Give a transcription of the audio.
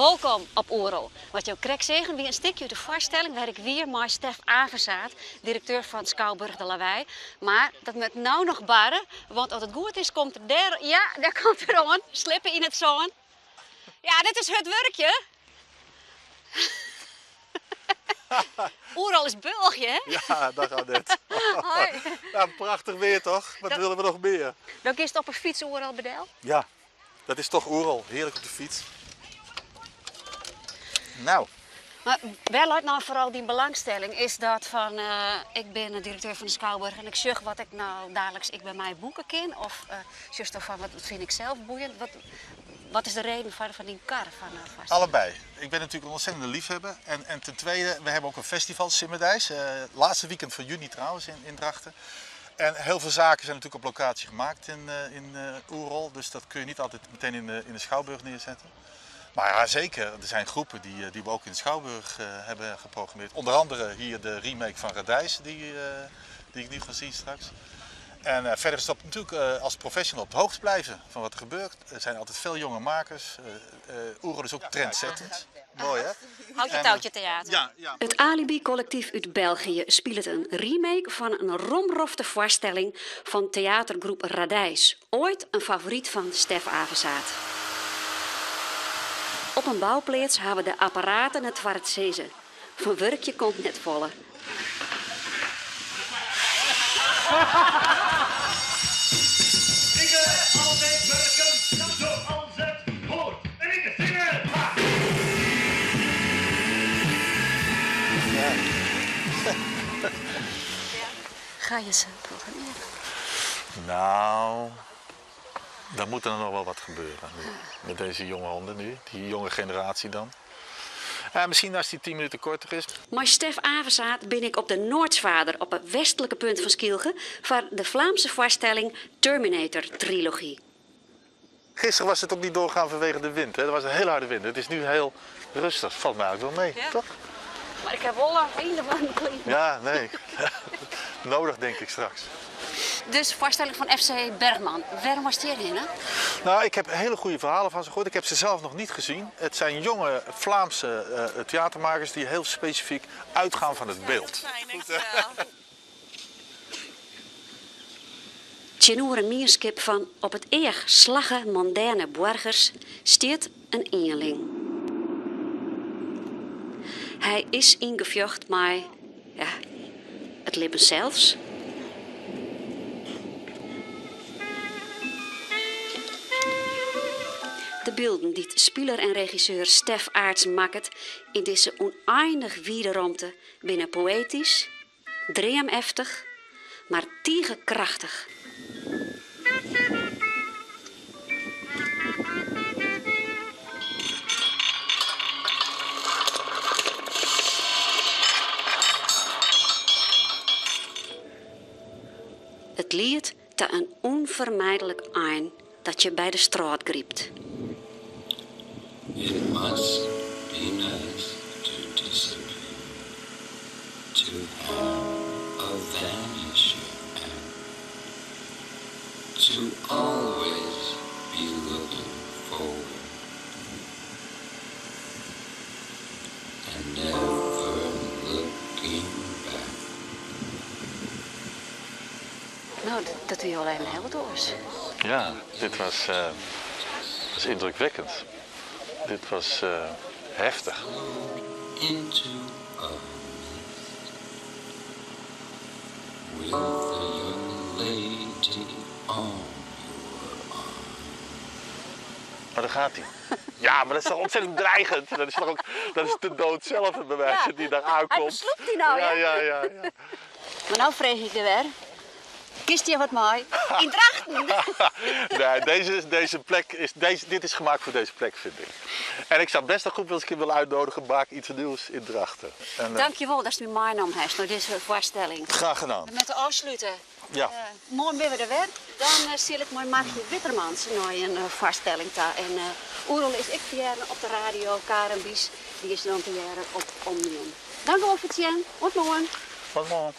Welkom op Oerol. Wat je krijgt zeggen, wie een stukje uit de voorstelling waar ik weer met Stef Averzaat, directeur van Schouwburg de Lawaai. Maar dat moet nou nog barren, want als het goed is, komt er daar, ja, daar komt er aan, slippen in het zon. Ja, dit is het werkje. Oerol is België, hè? Ja, dat gaat net. Hoi. Ja, prachtig weer toch? Wat willen we nog meer? Dan is het op een fiets Oerol bedel. Ja, dat is toch Oerol. Heerlijk op de fiets. Nou. Maar wel uit nou vooral die belangstelling is dat van, ik ben de directeur van de Schouwburg en ik zeg wat ik nou dagelijks bij mij boeken ken. Of juist van wat vind ik zelf boeiend. Wat is de reden van die kar? Allebei. Ik ben natuurlijk een ontzettende liefhebber. En ten tweede, we hebben ook een festival, Simmerdijs. Laatste weekend van juni trouwens in Drachten. En heel veel zaken zijn natuurlijk op locatie gemaakt in Oerol. Dus dat kun je niet altijd meteen in de Schouwburg neerzetten. Maar ja, zeker. Er zijn groepen die we ook in de Schouwburg hebben geprogrammeerd. Onder andere hier de remake van Radijs, die ik nu ga zien straks. En verder is dat natuurlijk als professional op de hoogte blijven van wat er gebeurt. Er zijn altijd veel jonge makers. Oerol is ook trendsettend. Mooi hè? Houd je touwtje theater. Ja. Het Alibi-collectief uit België speelt een remake van een romrofte voorstelling van theatergroep Radijs. Ooit een favoriet van Stef Averzaat. Op een bouwplaats hebben de apparaten het waar het zezen. Van werkje komt net volle. Ik ga altijd werken zoals het hoort. En ik ga zingen. Ga je ze programmeren? Nou, dan moet er nog wel wat gebeuren nu. Met deze jonge honden nu, die jonge generatie dan. Misschien als die 10 minuten korter is. Maar Stef Averzaat ben ik op de Noordsvader op het westelijke punt van Skielge voor de Vlaamse voorstelling Terminator-trilogie. Gisteren was het ook niet doorgaan vanwege de wind. Hè? Er was een hele harde wind. Het is nu heel rustig. Valt mij eigenlijk wel mee, Ja. toch? Maar ik heb wel een hele warme kleding. Ja, nee. Nodig denk ik straks. Dus voorstelling van FC Bergman. Waarom was die erin, hè? Nou, ik heb hele goede verhalen van ze gehoord. Ik heb ze zelf nog niet gezien. Het zijn jonge Vlaamse theatermakers die heel specifiek uitgaan van het beeld. Tjenoer Mierskip van op het eer slagge moderne burgers stiert een eenling. Hij is ingevjocht, maar ja, het leven zelfs. De beelden die speler en regisseur Stef Aerts maakt in deze oneindig wiede ruimte binnen poëtisch, dreameftig, maar tiegerkrachtig. Het lied te een onvermijdelijk eind dat je bij de straat griept. It must be nice to disappear, to have a vanishing act, to always be looking forward and never looking back. Nou, dat doe je alleen heel doors. Ja, dit was indrukwekkend. Dit was heftig. Into a mist with a young lady on your arm. Maar daar gaat hij. Ja, maar dat is toch ontzettend dreigend. Dat is toch ook, dat is de dood zelf bij wijze die daar aankomt. Hij besloept die nou, Ja. Maar nou vreeg ik er weer. Kiest je wat mooi? In Drachten. Nee, deze plek is, dit is gemaakt voor deze plek, vind ik. En ik zou best een groep wel eens een keer willen uitnodigen. Maak iets nieuws in Drachten. En, Dankjewel dat je me meegenomen hebt naar deze voorstelling. graag gedaan. Met de afsluiten. Ja. Morgen ben we er weer. Dan zie ik mijn Margje Wittermans naar een voorstelling daar. En Oerol is ik verjaren op de radio. Karen Bies, die is dan verjaren op Omnium. Dank u wel voor het zien. Tot morgen. Tot morgen.